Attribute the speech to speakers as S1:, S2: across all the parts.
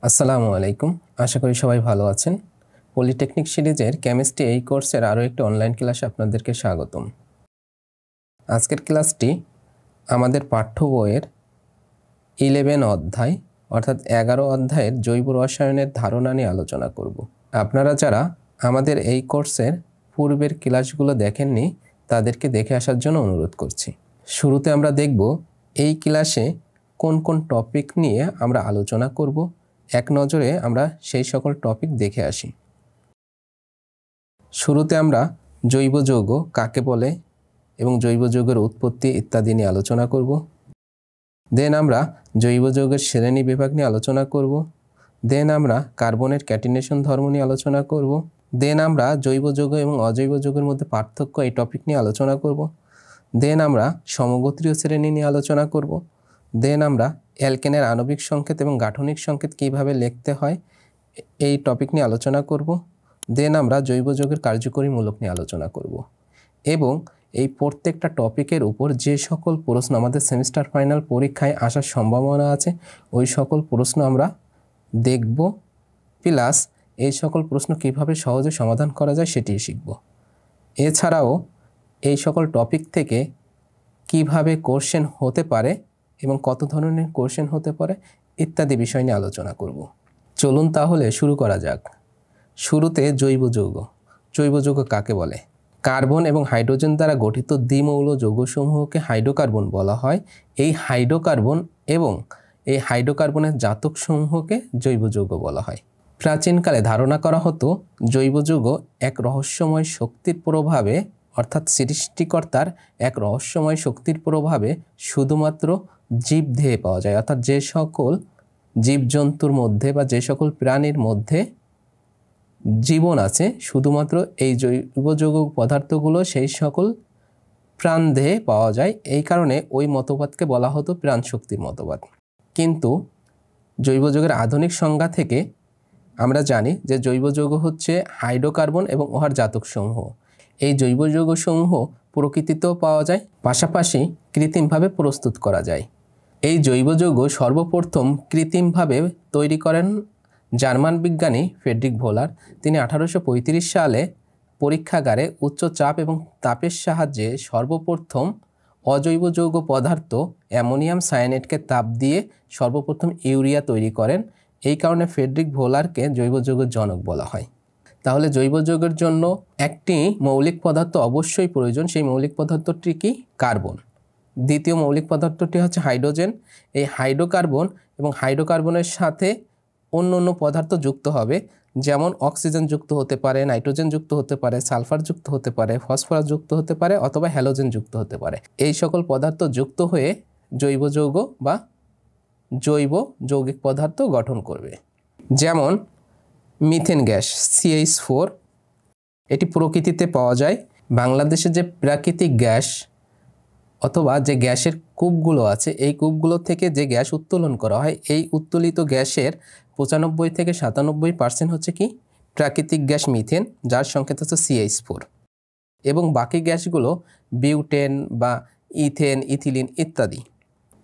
S1: আসসালামু আলাইকুম। আশা করি সবাই ভালো আছেন। পলিটেকনিক সিরিজের কেমিস্ট্রি এই কোর্সের আরও একটি অনলাইন ক্লাসে আপনাদেরকে স্বাগতম। আজকের ক্লাসটি আমাদের পাঠ্য বইয়ের 11 অধ্যায় অর্থাৎ 11 অধ্যায়ের জৈব রসায়নের ধারণা নিয়ে আলোচনা করব। আপনারা যারা আমাদের এই কোর্সের পূর্বের ক্লাসগুলো দেখেননি তাদেরকে দেখে আসার জন্য অনুরোধ করছি। শুরুতে আমরা দেখব এই ক্লাসে কোন কোন টপিক নিয়ে আমরা আলোচনা করব। এক নজরে আমরা সেই সকল টপিক দেখে আসি। শুরুতে আমরা জৈব যৌগ কাকে বলে এবং জৈব যৌগের উৎপত্তি ইত্যাদি নিয়ে আলোচনা করব। দেন আমরা জৈব যৌগের শ্রেণী বিভাগ নিয়ে আলোচনা করব। দেন আমরা কার্বনের ক্যাটিনেশন ধর্ম নিয়ে আলোচনা করব। দেন আমরা জৈব যৌগ এবং অজৈব যৌগের মধ্যে পার্থক্য এই টপিক নিয়ে আলোচনা করব। দেন আমরা সমগোত্রীয় শ্রেণী নিয়ে আলোচনা করব। দেন আমরা অ্যালকেনের আণবিক সংকেত এবং গাঠনিক সংকেত কীভাবে লিখতে হয় এই টপিক নিয়ে আলোচনা করব। দেন আমরা জৈব যৌগের কার্যকরী মূলক নিয়ে আলোচনা করব এবং এই প্রত্যেকটা টপিকের উপর যে সকল প্রশ্ন আমাদের সেমিস্টার ফাইনাল পরীক্ষায় আসার সম্ভাবনা আছে ওই সকল প্রশ্ন আমরা দেখব, প্লাস এই সকল প্রশ্ন কীভাবে সহজে সমাধান করা যায় সেটি শিখব। এছাড়াও এই সকল টপিক থেকে কিভাবে কোশ্চেন হতে পারে এবং কত ধরনের কোশ্চেন হতে পারে ইত্যাদি বিষয় নিয়ে আলোচনা করব। চলুন তাহলে শুরু করা যাক। শুরুতে জৈব যৌগ। জৈব যৌগ কাকে বলে? কার্বন এবং হাইড্রোজেন দ্বারা গঠিত দ্বিমৌল যৌগসমূহকে হাইড্রোকার্বন বলা হয়। এই হাইড্রোকার্বন এবং এই হাইড্রোকার্বনের জাতকসমূহকে জৈব যৌগ বলা হয়। প্রাচীনকালে ধারণা করা হতো জৈব যৌগ এক রহস্যময় শক্তির প্রভাবে অর্থাৎ সৃষ্টিকর্তার এক রহস্যময় শক্তির প্রভাবে শুধুমাত্র জীবদেহে পাওয়া যায়, অর্থাৎ যে সকল জীবজন্তুর মধ্যে বা যে সকল প্রাণীর মধ্যে জীবন আছে শুধুমাত্র এই জৈব যৌগ পদার্থগুলো সেই সকল প্রাণদেহে পাওয়া যায়। এই কারণে ওই মতবাদকে বলা হতো প্রাণ শক্তির মতবাদ। কিন্তু জৈব যৌগের আধুনিক সংজ্ঞা থেকে আমরা জানি যে জৈব যৌগ হচ্ছে হাইড্রোকার্বন এবং উহার জাতকসমূহ। এই জৈব যৌগসমূহ প্রকৃতিতেও পাওয়া যায়, পাশাপাশি কৃত্রিমভাবে প্রস্তুত করা যায়। এই জৈব যৌগ সর্বপ্রথম কৃত্রিমভাবে তৈরি করেন জার্মান বিজ্ঞানী ফ্রেডরিক ভোলার। তিনি 1835 সালে পরীক্ষাগারে উচ্চ চাপ এবং তাপের সাহায্যে সর্বপ্রথম অজৈব যৌগ পদার্থ অ্যামোনিয়াম সায়ানেটকে তাপ দিয়ে সর্বপ্রথম ইউরিয়া তৈরি করেন। এই কারণে ফ্রেডরিক ভোলারকে জৈব যৌগের জনক বলা হয়। তাহলে জৈব যৌগের জন্য একটি মৌলিক পদার্থ অবশ্যই প্রয়োজন। সেই মৌলিক পদার্থটি কি? কার্বন। দ্বিতীয় মৌলিক পদার্থটি হচ্ছে হাইড্রোজেন। এই হাইড্রোকার্বন এবং হাইড্রোকার্বনের সাথে অন্য অন্য পদার্থ যুক্ত হবে, যেমন অক্সিজেন যুক্ত হতে পারে, নাইট্রোজেন যুক্ত হতে পারে, সালফার যুক্ত হতে পারে, ফসফরাস যুক্ত হতে পারে অথবা হ্যালোজেন যুক্ত হতে পারে। এই সকল পদার্থ যুক্ত হয়ে জৈব যৌগ বা জৈব যৌগিক পদার্থ গঠন করবে। যেমন মিথেন গ্যাস CH4, এটি প্রকৃতিতে পাওয়া যায়। বাংলাদেশে যে প্রাকৃতিক গ্যাস অথবা যে গ্যাসের কূপগুলো আছে এই কূপগুলো থেকে যে গ্যাস উত্তোলন করা হয় এই উত্তোলিত গ্যাসের 95 থেকে 97% হচ্ছে কি প্রাকৃতিক গ্যাস মিথেন, যার সংকেত হচ্ছে CH4, এবং বাকি গ্যাসগুলো বিউটেন বা ইথেন, ইথিলিন ইত্যাদি।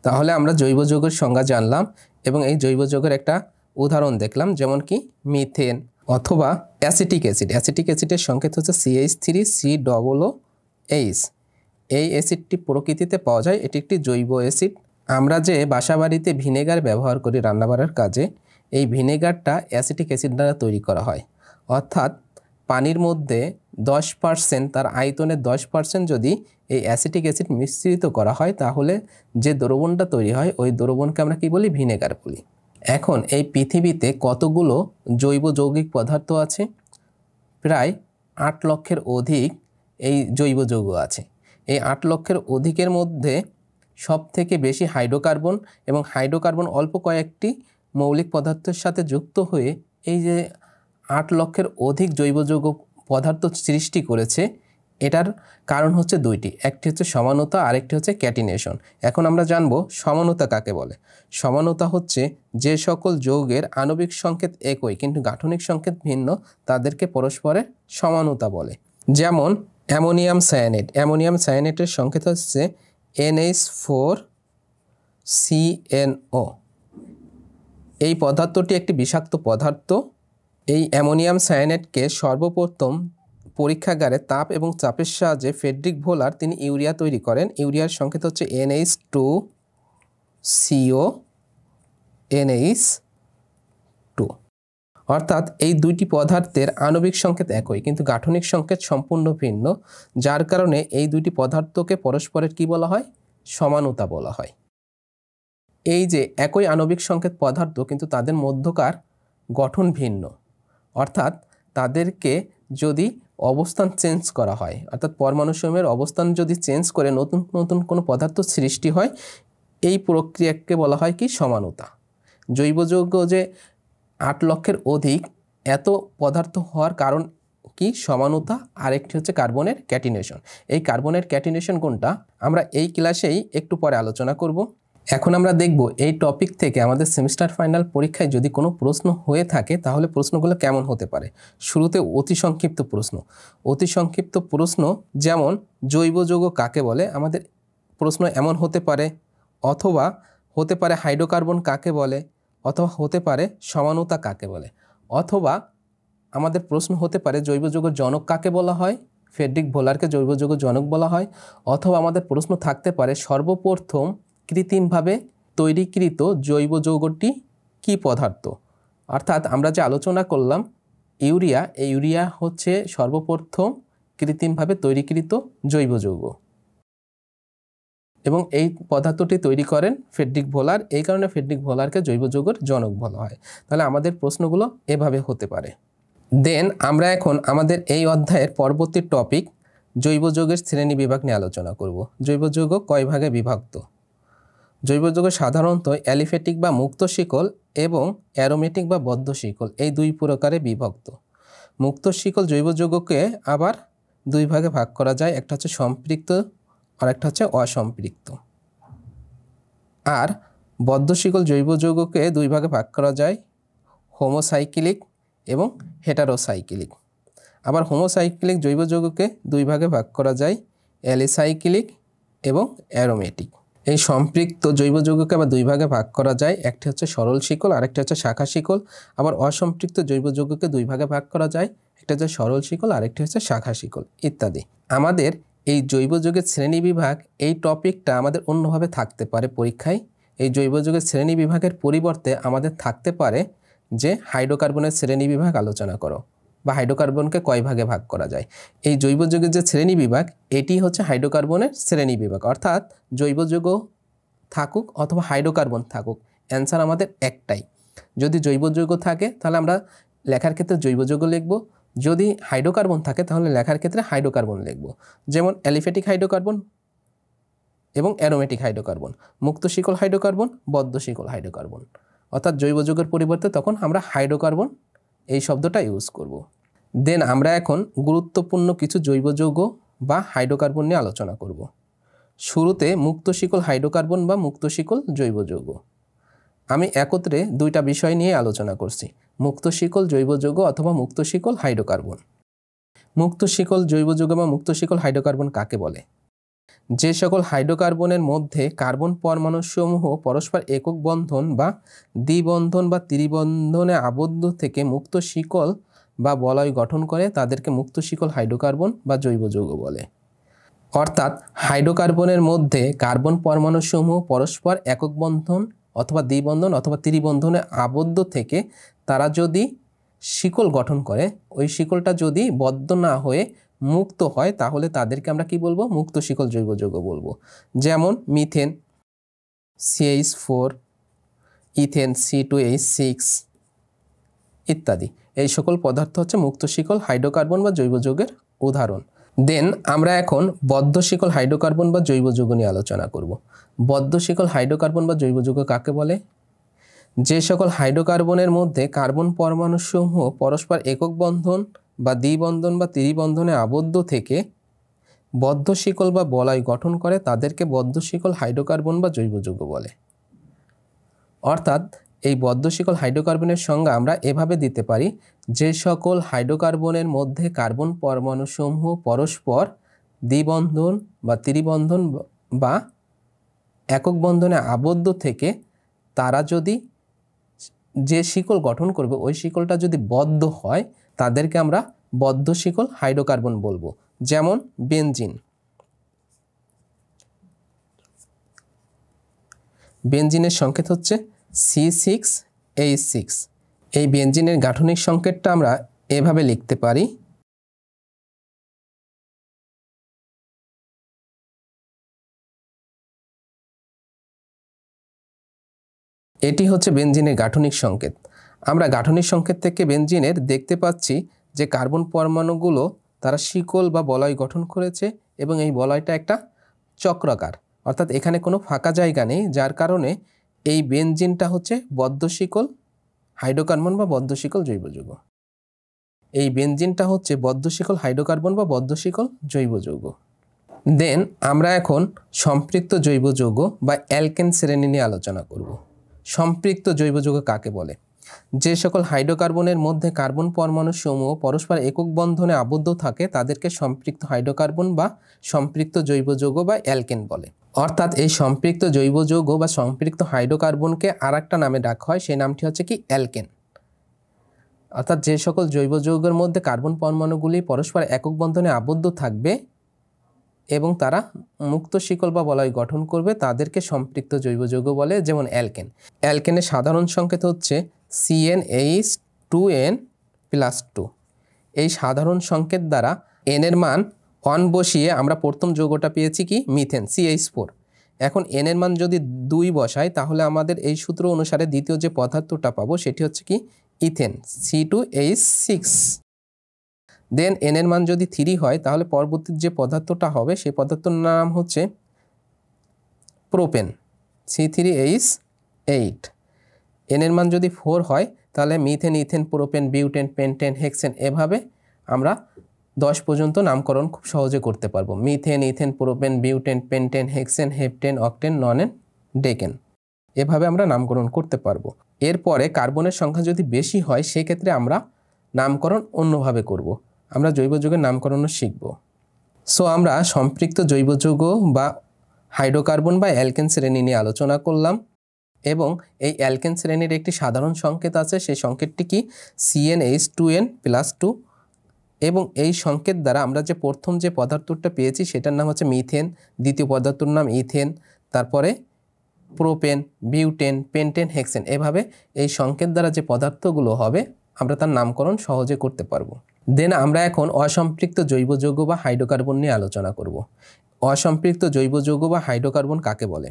S1: তাহলে আমরা জৈব যৌগের সংজ্ঞা জানলাম এবং এই জৈব যৌগের একটা উদাহরণ দেখলাম, যেমন কি মিথেন অথবা অ্যাসিটিক অ্যাসিড। অ্যাসিটিক অ্যাসিডের সংকেত হচ্ছে CH3COOH। এই অ্যাসিডটি প্রকৃতিতে পাওয়া যায়, এটি একটি জৈব অ্যাসিড। আমরা যে বাসাবাড়িতে ভিনেগার ব্যবহার করি রান্নাবাড়ার কাজে, এই ভিনেগারটা অ্যাসিটিক অ্যাসিড দ্বারা তৈরি করা হয়। অর্থাৎ পানির মধ্যে 10%, তার আয়তনের 10% যদি এই অ্যাসিটিক অ্যাসিড মিশ্রিত করা হয় তাহলে যে দ্রবণটা তৈরি হয় ওই দ্রবণকে আমরা কি বলি? ভিনেগার বলি। এখন এই পৃথিবীতে কতগুলো জৈব যৌগিক পদার্থ আছে? প্রায় 8 লক্ষের অধিক এই জৈব যৌগ আছে। এই 8 লক্ষের অধিকের মধ্যে সবথেকে বেশি হাইড্রোকার্বন, এবং হাইড্রোকার্বন অল্প কয়েকটি মৌলিক পদার্থের সাথে যুক্ত হয়ে এই যে 8 লক্ষের অধিক জৈব যৌগ পদার্থ সৃষ্টি করেছে। এটার কারণ হচ্ছে দুইটি, একটি হচ্ছে সমানতা, আরেকটি হচ্ছে ক্যাটিনেশন। এখন আমরা জানব সমানতা কাকে বলে। সমানতা হচ্ছে যে সকল যৌগের আণবিক সংকেত একই কিন্তু গাঠনিক সংকেত ভিন্ন, তাদেরকে পরস্পরের সমানতা বলে। যেমন অ্যামোনিয়াম সায়ানেট। অ্যামোনিয়াম সায়ানেটের সংকেত হচ্ছে NH4CNO। এই পদার্থটি একটি বিষাক্ত পদার্থ। এই অ্যামোনিয়াম সায়ানাইডকে সর্বপ্রথম পরীক্ষাগারে তাপ এবং চাপের সাহায্যে ফ্রেডরিক ভোলার তিনি ইউরিয়া তৈরি করেন। ইউরিয়ার সংকেত হচ্ছে NH2CO NH2। অর্থাৎ এই দুইটি পদার্থের আণবিক সংকেত একই কিন্তু গাঠনিক সংকেত সম্পূর্ণ ভিন্ন, যার কারণে এই দুইটি পদার্থকে পরস্পরের কি বলা হয়? সমানুতা বলা হয়। এই যে একই আণবিক সংকেত পদার্থ কিন্তু তাদের মধ্যকার গঠন ভিন্ন, অর্থাৎ তাদেরকে যদি অবস্থান চেঞ্জ করা হয়, অর্থাৎ পরমাণুসমূহের অবস্থান যদি চেঞ্জ করে নতুন নতুন কোনো পদার্থ সৃষ্টি হয়, এই প্রক্রিয়াকে বলা হয় কি? সমানুতা। জৈব যৌগ যে 8 লক্ষের অধিক, এত পদার্থ হওয়ার কারণ কি? সমানুতা। আরেকটি হচ্ছে কার্বনের ক্যাটিনেশন। এই কার্বনের ক্যাটিনেশন কোনটা আমরা এই ক্লাসেই একটু পরে আলোচনা করব। এখন আমরা দেখব এই টপিক থেকে আমাদের সেমিস্টার ফাইনাল পরীক্ষায় যদি কোনো প্রশ্ন হয়ে থাকে তাহলে প্রশ্নগুলো কেমন হতে পারে। শুরুতে অতি সংক্ষিপ্ত প্রশ্ন। অতি সংক্ষিপ্ত প্রশ্ন যেমন জৈব যৌগ কাকে বলে, আমাদের প্রশ্ন এমন হতে পারে, অথবা হতে পারে হাইড্রোকার্বন কাকে বলে, অথবা হতে পারে সমানুতা কাকে বলে, অথবা আমাদের প্রশ্ন হতে পারে জৈব যৌগের জনক কাকে বলা হয়, ফ্রেডরিক ভোলারকে জৈব যৌগের জনক বলা হয়, অথবা আমাদের প্রশ্ন থাকতে পারে সর্বপ্রথম কৃত্রিমভাবে তৈরিকৃত জৈব যৌগটি কি পদার্থ। অর্থাৎ আমরা যে আলোচনা করলাম ইউরিয়া, এই ইউরিয়া হচ্ছে সর্বপ্রথম কৃত্রিমভাবে তৈরিকৃত জৈব যৌগ এবং এই পদার্থটি তৈরি করেন ফ্রেডরিক ভোলার। এই কারণে ফ্রেডরিক ভোলারকে জৈব যৌগের জনক বলা হয়। তাহলে আমাদের প্রশ্নগুলো এভাবে হতে পারে। দেন আমরা এখন আমাদের এই অধ্যায়ের পরবর্তী টপিক জৈব যৌগের শ্রেণী বিভাগ নিয়ে আলোচনা করব। জৈব যৌগ কয় ভাগে বিভক্ত? জৈব যৌগ সাধারণত অ্যালিফ্যাটিক বা মুক্ত শিকল এবং অ্যারোমেটিক বা বদ্ধ শিকল এই দুই প্রকারে বিভক্ত। মুক্ত শিকল জৈব যৌগকে আবার দুই ভাগে ভাগ করা যায়, একটা হচ্ছে সম্পৃক্ত আর একটা হচ্ছে অসম্পৃক্ত। আর বদ্ধ শিকল জৈব যৌগকে দুই ভাগে ভাগ করা যায়, হোমোসাইক্লিক এবং হেটারোসাইক্লিক। আবার হোমোসাইক্লিক জৈব যৌগকে দুই ভাগে ভাগ করা যায়, অ্যালিসাইক্লিক এবং অ্যারোমেটিক। এই সম্পৃক্ত জৈব যৌগকে আবার দুই ভাগে ভাগ করা যায়, একটি হচ্ছে সরল শিকল আর একটা হচ্ছে শাখা শিকল। আবার অসম্পৃক্ত জৈব যৌগকে দুই ভাগে ভাগ করা যায়, একটা হচ্ছে সরল শিকল আর একটি হচ্ছে শাখা শিকল ইত্যাদি। আমাদের এই জৈব যৌগের শ্রেণী বিভাগ এই টপিকটা আমাদের অন্যভাবে থাকতে পারে পরীক্ষায়। এই জৈব যৌগের শ্রেণী বিভাগের পরিবর্তে আমাদের থাকতে পারে যে হাইড্রোকার্বনের শ্রেণী বিভাগ আলোচনা করো বা হাইড্রোকার্বনকে কয় ভাগে ভাগ করা যায়। এই জৈব যৌগের যে শ্রেণী বিভাগ এটি হচ্ছে হাইড্রোকার্বনের শ্রেণী বিভাগ। অর্থাৎ জৈব যৌগ থাকুক অথবা হাইড্রোকার্বন থাকুক, অ্যান্সার আমাদের একটাই। যদি জৈব যৌগ থাকে তাহলে আমরা লেখার ক্ষেত্রে জৈব যৌগ লিখব, যদি হাইড্রোকার্বন থাকে তাহলে লেখার ক্ষেত্রে হাইড্রোকার্বন লিখব। যেমন অ্যালিফ্যাটিক হাইড্রোকার্বন এবং অ্যারোমেটিক হাইড্রোকার্বন, মুক্ত শিকল হাইড্রোকার্বন, বদ্ধ শিকল হাইড্রোকার্বন। অর্থাৎ জৈব যৌগের পরিবর্তে তখন আমরা হাইড্রোকার্বন এই শব্দটা ইউজ করব। দেন আমরা এখন গুরুত্বপূর্ণ কিছু জৈব যৌগ বা হাইড্রোকার্বন নিয়ে আলোচনা করব। শুরুতে মুক্ত শিকল হাইড্রোকার্বন বা মুক্ত শিকল জৈব যৌগ। আমি একত্রে দুইটা বিষয় নিয়ে আলোচনা করছি, মুক্ত শিকল জৈব যৌগ অথবা মুক্ত শিকল হাইড্রোকার্বন। মুক্ত শিকল জৈব যৌগ বা মুক্ত শিকল হাইড্রোকার্বন কাকে বলে? যে সকল হাইড্রোকার্বনের মধ্যে কার্বন পরমাণুসমূহ পরস্পর একক বন্ধন বা দ্বিবন্ধন বা ত্রিবন্ধনে আবদ্ধ থেকে মুক্ত শিকল বা বলয় গঠন করে তাদেরকে মুক্ত শিকল হাইড্রোকার্বন বা জৈব যৌগ বলে। অর্থাৎ হাইড্রোকার্বনের মধ্যে কার্বন পরমাণুসমূহ পরস্পর একক বন্ধন অথবা দ্বিবন্ধন অথবা ত্রিবন্ধনে আবদ্ধ থেকে তারা যদি শিকল গঠন করে, ওই শিকলটা যদি বদ্ধ না হয়ে মুক্ত হয় তাহলে তাদেরকে আমরা কি বলবো? মুক্ত শিকল জৈব যৌগ বলবো। যেমন মিথেন CH4, ইথেন C2H6 ইত্যাদি। এই সকল পদার্থ হচ্ছে মুক্ত শিকল হাইড্রোকার্বন বা জৈব যৌগের উদাহরণ। দেন আমরা এখন বদ্ধ শিকল হাইড্রোকার্বন বা জৈব যৌগ নিয়ে আলোচনা করব। বদ্ধ শিকল হাইড্রোকার্বন বা জৈব যৌগ কাকে বলে? যে সকল হাইড্রোকার্বনের মধ্যে কার্বন পরমাণুসমূহ পরস্পর একক বন্ধন বা দ্বিবন্ধন বা ত্রিবন্ধনে আবদ্ধ থেকে বদ্ধ শিকল বা বলয় গঠন করে তাদেরকে বদ্ধ শিকল হাইড্রোকার্বন বা জৈব যৌগ বলে। অর্থাৎ এই বদ্ধ শিকল হাইড্রোকার্বনের সংজ্ঞা আমরা এভাবে দিতে পারি, যে সকল হাইড্রোকার্বনের মধ্যে কার্বন পরমাণুসমূহ পরস্পর দ্বিবন্ধন বা ত্রিবন্ধন বা একক বন্ধনে আবদ্ধ থেকে তারা যদি যে শিকল গঠন করবে ওই শিকলটা যদি বদ্ধ হয় তাদেরকে আমরা বদ্ধ শিকল হাইড্রোকার্বন বলবো। যেমন বেনজিন, বেনজিনের সংকেত হচ্ছে C6H6। এই বেনজিনের গাঠনিক সংকেতটা আমরা এভাবে লিখতে পারি, এটি হচ্ছে বেনজিনের গাঠনিক সংকেত। আমরা গাঠনিক সংকেত থেকে বেনজিনের দেখতে পাচ্ছি যে কার্বন পরমাণুগুলো তারা শিকল বা বলয় গঠন করেছে এবং এই বলয়টা একটা চক্রাকার, অর্থাৎ এখানে কোনো ফাঁকা জায়গা নেই, যার কারণে এই বেনজিনটা হচ্ছে বদ্ধ শিকল হাইড্রোকার্বন বা বদ্ধ শিকল জৈব যৌগ। এই বেনজিনটা হচ্ছে বদ্ধ শিকল হাইড্রোকার্বন বা বদ্ধ শিকল জৈব যৌগ। দেন আমরা এখন সম্পৃক্ত জৈব যৌগ বা অ্যালকেন শ্রেণী নিয়ে আলোচনা করব। সম্পৃক্ত জৈব যৌগ কাকে বলে? যে সকল হাইড্রোকার্বনের মধ্যে কার্বন পরমাণু সমূহ পরস্পর একক বন্ধনে আবদ্ধ থাকে তাদেরকে সম্পৃক্ত হাইড্রোকার্বন বা সম্পৃক্ত জৈব যৌগ বা অ্যালকেন বলে। অর্থাৎ এই সম্পৃক্ত জৈব যৌগ বা সম্পৃক্ত হাইড্রোকার্বনকে আর একটা নামে ডাকা হয়, সেই নামটি হচ্ছে কি অ্যালকেন। অর্থাৎ যে সকল জৈব যৌগের মধ্যে কার্বন পরমাণুগুলি পরস্পর একক বন্ধনে আবদ্ধ থাকবে এবং তারা মুক্ত শিকল বা বলয় গঠন করবে তাদেরকে সম্পৃক্ত জৈব যৌগ বলে, যেমন অ্যালকেন। অ্যালকেনের সাধারণ সংকেত হচ্ছে CnH2n+2। এই সাধারণ সংকেত দ্বারা n এর মান 1 বসিয়ে আমরা প্রথম যৌগটা পেয়েছি কি মিথেন CH4। এখন n এর মান যদি 2 বসাই তাহলে আমাদের এই সূত্র অনুসারে দ্বিতীয় যে পদার্থটা পাবো সেটি হচ্ছে কি ইথেন C2H6। দেন n এর মান যদি 3 হয় তাহলে পরবর্তী যে পদার্থটা হবে সেই পদার্থের নাম হচ্ছে প্রোপেন C3H8। n এর মান যদি 4 হয় তাহলে methane, ethane, propane, butane, pentane, hexane, এভাবে আমরা 10 পর্যন্ত নামকরণ খুব সহজে করতে পারবো। Methane, ethane, propane, butane, pentane, hexane, heptane, octane, nonane, decane, এভাবে আমরা নামকরণ করতে পারবো। এরপরে কার্বনের সংখ্যা যদি বেশি হয় সেক্ষেত্রে আমরা নামকরণ অন্যভাবে করব। আমরা জৈব যৌগের নামকরণও শিখব। সো আমরা সম্পৃক্ত জৈব যৌগ বা হাইড্রোকার্বন বা অ্যালকেন শ্রেণী নিয়ে আলোচনা করলাম এবং এই অ্যালকেন শ্রেণীর একটি সাধারণ সংকেত আছে, সেই সংকেতটি কি CnH2n+2 এবং এই সংকেত দ্বারা আমরা যে প্রথম যে পদার্থটা পেয়েছি সেটার নাম হচ্ছে মিথেন, দ্বিতীয় পদার্থর নাম ইথেন, তারপরে প্রোপেন, বিউটেন, পেন্টেন, হেক্সেন, এভাবে এই সংকেত দ্বারা যে পদার্থগুলো হবে আমরা তার নামকরণ সহজে করতে পারবো। দেন আমরা এখন অসম্পৃক্ত জৈব যৌগ বা হাইড্রোকার্বন নিয়ে আলোচনা করব। অসম্পৃক্ত জৈব যৌগ বা হাইড্রোকার্বন কাকে বলে?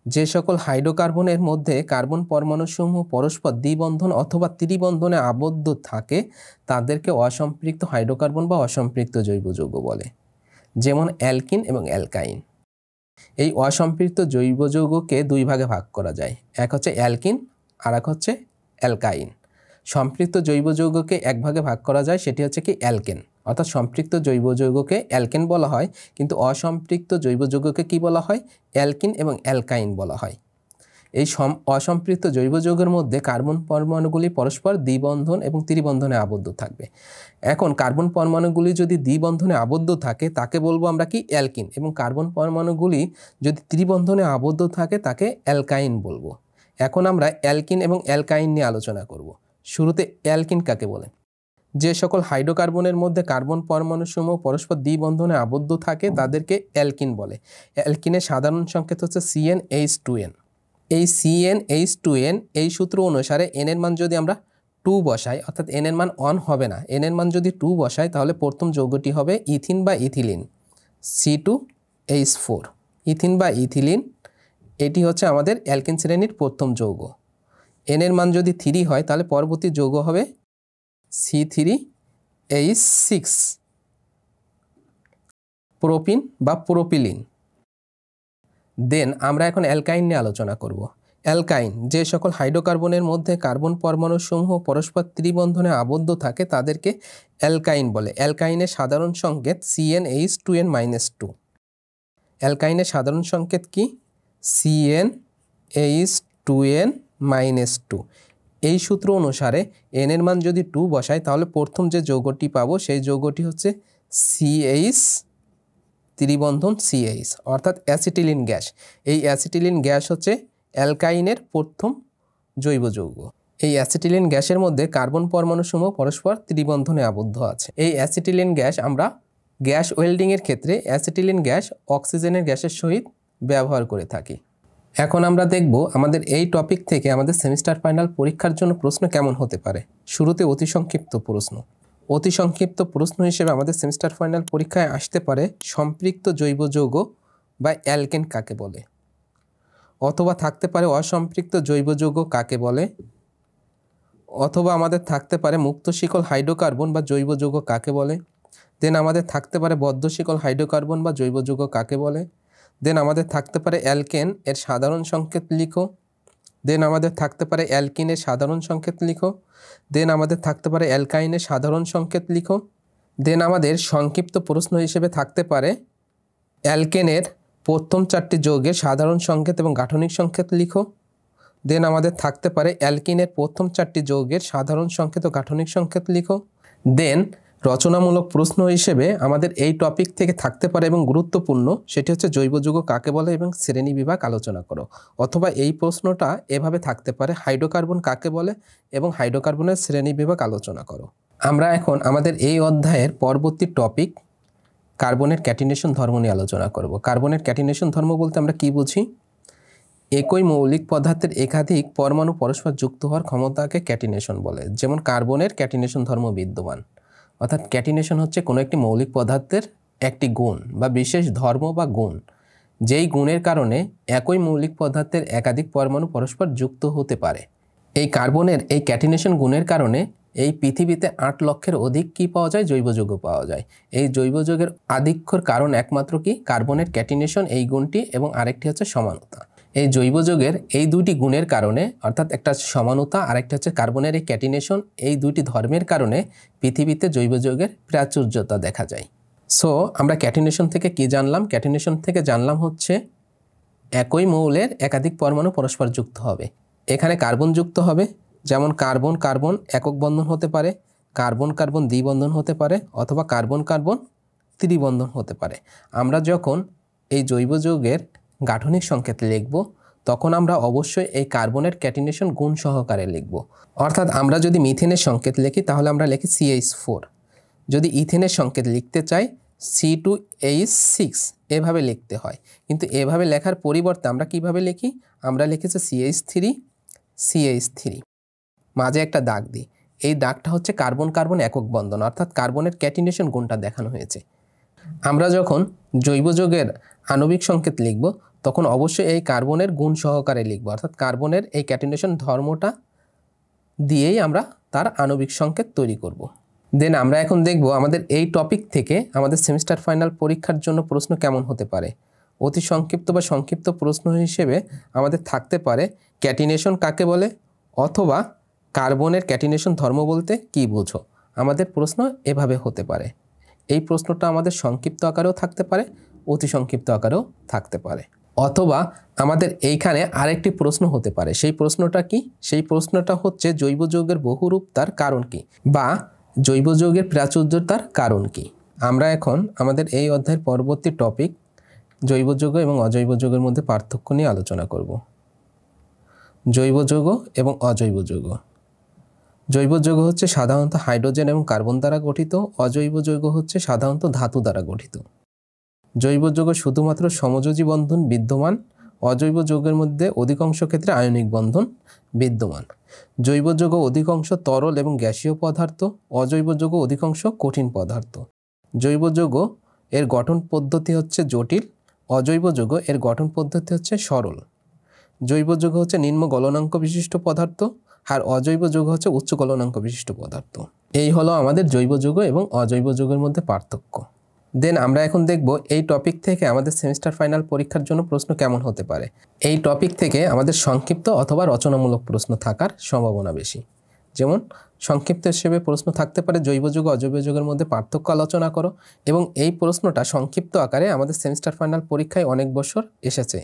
S1: যে সকল হাইড্রোকার্বনের মধ্যে কার্বন পরমাণুসমূহ পরস্পর দ্বিবন্ধন অথবা ত্রিবন্ধনে আবদ্ধ থাকে তাদেরকে অসম্পৃক্ত হাইড্রোকার্বন বা অসম্পৃক্ত জৈব যৌগ বলে, যেমন অ্যালকিন এবং অ্যালকাইন। এই অসম্পৃক্ত জৈব যৌগকে দুই ভাগে ভাগ করা যায়, এক হচ্ছে অ্যালকিন আর এক হচ্ছে অ্যালকাইন। সম্পৃক্ত জৈব যৌগকে এক ভাগে ভাগ করা যায়, সেটি হচ্ছে কি অ্যালকেন, অর্থাৎ সম্পৃক্ত জৈব যৌগকে অ্যালকেন বলা হয়, কিন্তু অসম্পৃক্ত জৈব যৌগকে কি বলা হয়? অ্যালকিন এবং অ্যালকাইন বলা হয়। এই অসম্পৃক্ত জৈব যৌগের মধ্যে কার্বন পরমাণুগুলি পরস্পর দ্বিবন্ধন এবং ত্রিবন্ধনে আবদ্ধ থাকবে। এখন কার্বন পরমাণুগুলি যদি দ্বিবন্ধনে আবদ্ধ থাকে তাকে বলবো আমরা কি অ্যালকিন, এবং কার্বন পরমাণুগুলি যদি ত্রিবন্ধনে আবদ্ধ থাকে তাকে অ্যালকাইন বলবো। এখন আমরা অ্যালকিন এবং অ্যালকাইন নিয়ে আলোচনা করব। শুরুতে অ্যালকিন কাকে বলে? যে সকল হাইড্রোকার্বনের মধ্যে কার্বন পরমাণুসমূহ পরস্পর দ্বিবন্ধনে আবদ্ধ থাকে তাদেরকে অ্যালকিন বলে। অ্যালকিনের সাধারণ সংকেত হচ্ছে CnH2n। এই CnH2n এই সূত্র অনুসারে n এর মান যদি আমরা 2 বসাই, অর্থাৎ n এর মান 1 হবে না, n এর মান যদি 2 বসাই তাহলে প্রথম যৌগটি হবে ইথিন বা ইথিলিন C2H4। ইথিন বা ইথিলিন এটি হচ্ছে আমাদের অ্যালকিন শ্রেণীর প্রথম যৌগ। n এর মান যদি 3 হয় তাহলে পরবর্তী যৌগ হবে C3H6 প্রোপিন বা প্রোপিলিন। দেন আমরা এখন অ্যালকাইন নিয়ে আলোচনা করব। অ্যালকাইন যে সকল হাইড্রোকার্বনের মধ্যে কার্বন পরমাণুসমূহ পরস্পর ত্রিবন্ধনে আবদ্ধ থাকে তাদেরকে অ্যালকাইন বলে। অ্যালকাইনের সাধারণ সংকেত CnH2n-2। অ্যালকাইনের সাধারণ সংকেত কি? CnH2n-2। এই সূত্র অনুসারে n এর মান যদি 2 বসাই তাহলে প্রথম যে যৌগটি পাবো সেই যৌগটি হচ্ছে CH ত্রিবন্ধন CH, অর্থাৎ অ্যাসিটিলিন গ্যাস। এই অ্যাসিটিলিন গ্যাস হচ্ছে অ্যালকাইনের প্রথম জৈব যৌগ। এই অ্যাসিটিলিন গ্যাসের মধ্যে কার্বন পরমাণুসমূহ পরস্পর ত্রিবন্ধনে আবদ্ধ আছে। এই অ্যাসিটিলিন গ্যাস আমরা গ্যাস ওয়েল্ডিংয়ের ক্ষেত্রে অ্যাসিটিলিন গ্যাস অক্সিজেনের গ্যাসের সহিত ব্যবহার করে থাকি। এখন আমরা দেখব আমাদের এই টপিক থেকে আমাদের সেমিস্টার ফাইনাল পরীক্ষার জন্য প্রশ্ন কেমন হতে পারে। শুরুতে অতি সংক্ষিপ্ত প্রশ্ন। অতি সংক্ষিপ্ত প্রশ্ন হিসেবে আমাদের সেমিস্টার ফাইনাল পরীক্ষায় আসতে পারে সম্পৃক্ত জৈব যৌগ বা অ্যালকেন কাকে বলে, অথবা থাকতে পারে অসম্পৃক্ত জৈব যৌগ কাকে বলে, অথবা আমাদের থাকতে পারে মুক্ত শিকল হাইড্রোকার্বন বা জৈব যৌগ কাকে বলে, দেন আমাদের থাকতে পারে বদ্ধ শিকল হাইড্রোকার্বন বা জৈব যৌগ কাকে বলে, দেন আমাদের থাকতে পারে অ্যালকেন এর সাধারণ সংকেত লিখো, দেন আমাদের থাকতে পারে অ্যালকিনের সাধারণ সংকেত লিখো, দেন আমাদের থাকতে পারে অ্যালকাইনের সাধারণ সংকেত লিখো, দেন আমাদের সংক্ষিপ্ত প্রশ্ন হিসেবে থাকতে পারে অ্যালকেনের প্রথম 4টি যৌগের সাধারণ সংকেত এবং গাঠনিক সংকেত লিখো, দেন আমাদের থাকতে পারে অ্যালকিনের প্রথম 4টি যৌগের সাধারণ সংকেত ও গাঠনিক সংকেত লিখো, দেন রচনামূলক প্রশ্ন হিসেবে আমাদের এই টপিক থেকে থাকতে পারে এবং গুরুত্বপূর্ণ সেটি হচ্ছে জৈব যৌগ কাকে বলে এবং শ্রেণী বিভাগ আলোচনা করো, অথবা এই প্রশ্নটা এভাবে থাকতে পারে হাইড্রোকার্বন কাকে বলে এবং হাইড্রোকার্বনের শ্রেণী বিভাগ আলোচনা করো। আমরা এখন আমাদের এই অধ্যায়ের পরবর্তী টপিক কার্বনের ক্যাটিনেশন ধর্ম নিয়ে আলোচনা করব। কার্বনের ক্যাটিনেশন ধর্ম বলতে আমরা কি বুঝি? একই মৌলিক পদার্থের একাধিক পরমাণু পরস্পর যুক্ত হওয়ার ক্ষমতাকে ক্যাটিনেশন বলে। যেমন কার্বনের ক্যাটিনেশন ধর্ম বিদ্যমান, অর্থাৎ ক্যাটিনেশন হচ্ছে কোনো একটি মৌলিক পদার্থের একটি গুণ বা বিশেষ ধর্ম বা গুণ, যেই গুণের কারণে একই মৌলিক পদার্থের একাধিক পরমাণু পরস্পর যুক্ত হতে পারে। এই কার্বনের এই ক্যাটিনেশন গুণের কারণে এই পৃথিবীতে 8 লক্ষের অধিক কি পাওয়া যায়? জৈব যৌগ পাওয়া যায়। এই জৈব যৌগের আধিক্যর কারণ একমাত্র কি? কার্বনের ক্যাটিনেশন এই গুণটি এবং আরেকটি হচ্ছে সমানতা। এই জৈব যৌগের এই দুইটি গুণের কারণে, অর্থাৎ একটা সমানতা আর একটা হচ্ছে কার্বনের এই ক্যাটিনেশন, এই দুইটি ধর্মের কারণে পৃথিবীতে জৈব যৌগের প্রাচুর্যতা দেখা যায়। সো আমরা ক্যাটিনেশন থেকে কি জানলাম? ক্যাটিনেশন থেকে জানলাম হচ্ছে একই মৌলের একাধিক পরমাণু পরস্পর যুক্ত হবে। এখানে কার্বন যুক্ত হবে, যেমন কার্বন কার্বন একক বন্ধন হতে পারে, কার্বন কার্বন দ্বিবন্ধন হতে পারে, অথবা কার্বন কার্বন ত্রিবন্ধন হতে পারে। আমরা যখন এই জৈব যৌগের গাঠনিক সংকেত লিখব তখন আমরা অবশ্যই এই কার্বনের ক্যাটিনেশন গুণ সহকারে লিখব। অর্থাৎ আমরা যদি মিথেনের সংকেত লিখি তাহলে আমরা লিখি CH4, যদি ইথেনের সংকেত লিখতে চাই C2H6 এভাবে লিখতে হয়। কিন্তু এভাবে লেখার পরিবর্তে আমরা কিভাবে লিখি? আমরা লিখেছি CH3 মাঝে একটা দাগ দিই। এই দাগটা হচ্ছে কার্বন কার্বন একক বন্ধন, অর্থাৎ কার্বনের ক্যাটিনেশন গুণটা দেখানো হয়েছে। আমরা যখন জৈব যৌগের আণবিক সংকেত লিখব তখন অবশ্যই এই কার্বনের গুণ সহকারে লিখব, অর্থাৎ কার্বনের এই ক্যাটিনেশন ধর্মটা দিয়েই আমরা তার আণবিক সংকেত তৈরি করব। দেন আমরা এখন দেখব আমাদের এই টপিক থেকে আমাদের সেমিস্টার ফাইনাল পরীক্ষার জন্য প্রশ্ন কেমন হতে পারে। অতি সংক্ষিপ্ত বা সংক্ষিপ্ত প্রশ্ন হিসেবে আমাদের থাকতে পারে ক্যাটিনেশন কাকে বলে, অথবা কার্বনের ক্যাটিনেশন ধর্ম বলতে কি বোঝো। আমাদের প্রশ্ন এভাবে হতে পারে। এই প্রশ্নটা আমাদের সংক্ষিপ্ত আকারেও থাকতে পারে, অতি সংক্ষিপ্ত আকারেও থাকতে পারে, অথবা আমাদের এইখানে আরেকটি প্রশ্ন হতে পারে। সেই প্রশ্নটা কি? সেই প্রশ্নটা হচ্ছে জৈব যৌগের বহুরূপতার কারণ কি, বা জৈব যৌগের প্রাচুর্যতার কারণ কি। আমরা এখন আমাদের এই অধ্যায়ের পরবর্তী টপিক জৈব যৌগ এবং অজৈব যৌগের মধ্যে পার্থক্য নিয়ে আলোচনা করব। জৈব যৌগ এবং অজৈব যৌগ। জৈব যৌগ হচ্ছে সাধারণত হাইড্রোজেন এবং কার্বন দ্বারা গঠিত, অজৈব যৌগ হচ্ছে সাধারণত ধাতু দ্বারা গঠিত। জৈব যৌগ শুধুমাত্র সমযোজী বন্ধন বিদ্যমান, অজৈব যৌগের মধ্যে অধিকাংশ ক্ষেত্রে আয়নিক বন্ধন বিদ্যমান। জৈব যৌগ অধিকাংশ তরল এবং গ্যাসীয় পদার্থ, অজৈব যৌগ অধিকাংশ কঠিন পদার্থ। জৈব যৌগ এর গঠন পদ্ধতি হচ্ছে জটিল, অজৈব যৌগ এর গঠন পদ্ধতি হচ্ছে সরল। জৈব যৌগ হচ্ছে নিম্ন গলনাঙ্ক বিশিষ্ট পদার্থ, আর অজৈব যৌগ হচ্ছে উচ্চ গলনাঙ্ক বিশিষ্ট পদার্থ। এই হলো আমাদের জৈব যৌগ এবং অজৈব যৌগের মধ্যে পার্থক্য। দেন আমরা এখন দেখব এই টপিক থেকে আমাদের সেমিস্টার ফাইনাল পরীক্ষার জন্য প্রশ্ন কেমন হতে পারে। এই টপিক থেকে আমাদের সংক্ষিপ্ত অথবা রচনামূলক প্রশ্ন থাকার সম্ভাবনা বেশি। যেমন সংক্ষিপ্ত হিসেবে প্রশ্ন থাকতে পারে জৈব যৌগ অজৈব যৌগের মধ্যে পার্থক্য আলোচনা করো, এবং এই প্রশ্নটা সংক্ষিপ্ত আকারে আমাদের সেমিস্টার ফাইনাল পরীক্ষায় অনেক বছর এসেছে।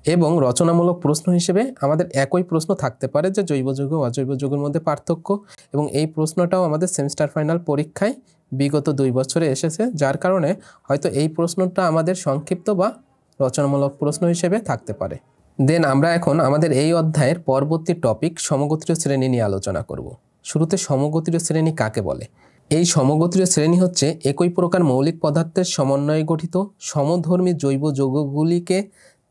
S1: এবং রচনামূলক প্রশ্ন হিসেবে আমাদের একই প্রশ্ন থাকতে পারে যে জৈব যৌগ অজৈব যৌগের মধ্যে পার্থক্য, এবং এই প্রশ্নটাও আমাদের সেমিস্টার ফাইনাল পরীক্ষায় বিগত 2 বছরে এসেছে, যার কারণে হয়তো এই প্রশ্নটা আমাদের সংক্ষিপ্ত বা রচনামূলক প্রশ্ন হিসেবে থাকতে পারে। দেন আমরা এখন আমাদের এই অধ্যায়ের পরবর্তী টপিক সমগোত্রীয় শ্রেণী নিয়ে আলোচনা করব। শুরুতে সমগোত্রীয় শ্রেণী কাকে বলে? এই সমগোত্রীয় শ্রেণী হচ্ছে একই প্রকার মৌলিক পদার্থের সমন্বয়ে গঠিত সমধর্মী জৈব যৌগগুলিকে